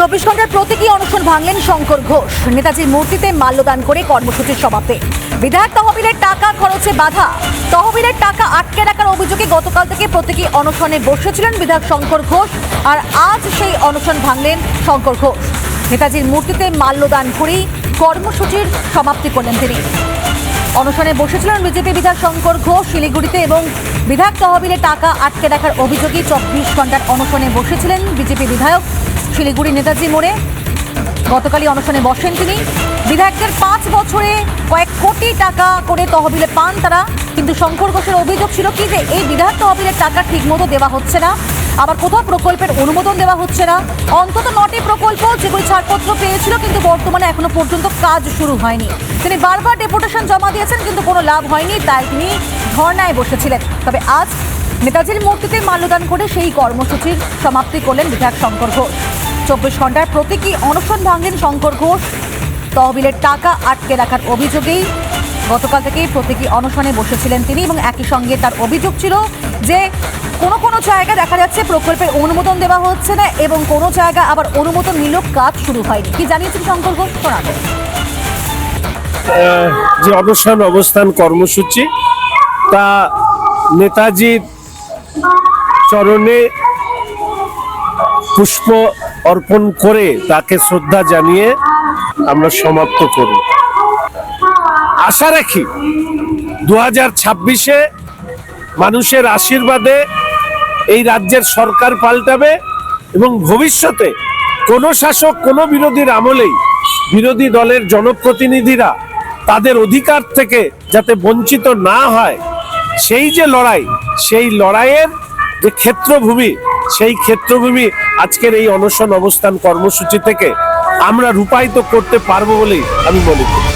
24 ঘন্টার প্রতীকী অনশন ভাঙলেন শঙ্কর ঘোষ। নেতাজির মূর্তিতে মাল্যদান করে কর্মসূচির সমাপ্তি। বিধায়ক তহবিলের টাকা খরচে বাধা, তহবিলের টাকা আটকে রাখার অভিযোগে গতকাল থেকে প্রতীকী অনশনে বসেছিলেন বিধায়ক শঙ্কর ঘোষ। আর আজ সেই অনশন ভাঙলেন শঙ্কর ঘোষ। নেতাজির মূর্তিতে মাল্যদান করেই কর্মসূচির সমাপ্তি করলেন তিনি। অনশনে বসেছিলেন বিজেপি বিধায়ক শঙ্কর ঘোষ শিলিগুড়িতে এবং বিধায়ক তহবিলে টাকা আটকে রাখার অভিযোগে 24 ঘন্টার অনশনে বসেছিলেন বিজেপি বিধায়ক শিলিগুড়ি নেতাজি মোড়ে। গতকালই অনশনে বসেন তিনি। বিধায়কদের 5 বছরে কয়েক কোটি টাকা করে তহবিলে পান তারা, কিন্তু শঙ্কর ঘোষের অভিযোগ ছিল কি যে এই বিধায়ক তহবিলের টাকা ঠিকমতো দেওয়া হচ্ছে না, আবার কোথাও প্রকল্পের অনুমোদন দেওয়া হচ্ছে না। অন্তত 9টি প্রকল্প যেগুলি ছাড়পত্র পেয়েছিল কিন্তু বর্তমানে এখনো পর্যন্ত কাজ শুরু হয়নি। তিনি বারবার ডেপুটেশন জমা দিয়েছেন কিন্তু কোনো লাভ হয়নি, তাই তিনি ধর্নায় বসেছিলেন। তবে আজ নেতাজির মূর্তিতে মাল্যদান করে সেই কর্মসূচির সমাপ্তি করলেন বিধায়ক শঙ্কর ঘোষ। 24 ঘন্টার প্রতীকী অনশন ভাঙলেন শঙ্কর ঘোষ। তহবিলের টাকা আটকে রাখার অভিযোগেই গতকাল থেকেই প্রতীকী অনশনে বসেছিলেন তিনি এবং একই সঙ্গে তার অভিযোগ ছিল যে কোনো জায়গায় দেখা যাচ্ছে প্রকল্পের অনুমোদন দেওয়া হচ্ছে না এবং কোনো জায়গা আবার অনুমোদন নিলেও কাজ শুরু হয়নি। কি জানিয়েছেন শঙ্কর ঘোষ? শোনাবেন। যে অনশন অবস্থান কর্মসূচি তা নেতাজির চরণে পুষ্প অর্পণ করে তাকে শ্রদ্ধা জানিয়ে আমরা সমাপ্ত করি। আশা রাখি 2026-এ মানুষের আশীর্বাদে এই রাজ্যের সরকার পাল্টাবে এবং ভবিষ্যতে কোনো শাসক কোনো বিরোধীর আমলেই বিরোধী দলের জনপ্রতিনিধিরা তাদের অধিকার থেকে যাতে বঞ্চিত না হয়, সেই যে লড়াই, সেই লড়াইয়ের যে ক্ষেত্রভূমি, সেই ক্ষেত্রভূমি আজকের এই অনশন অবস্থান কর্মসূচি থেকে আমরা রূপায়িত করতে পারবো বলেই আমি মনে করি।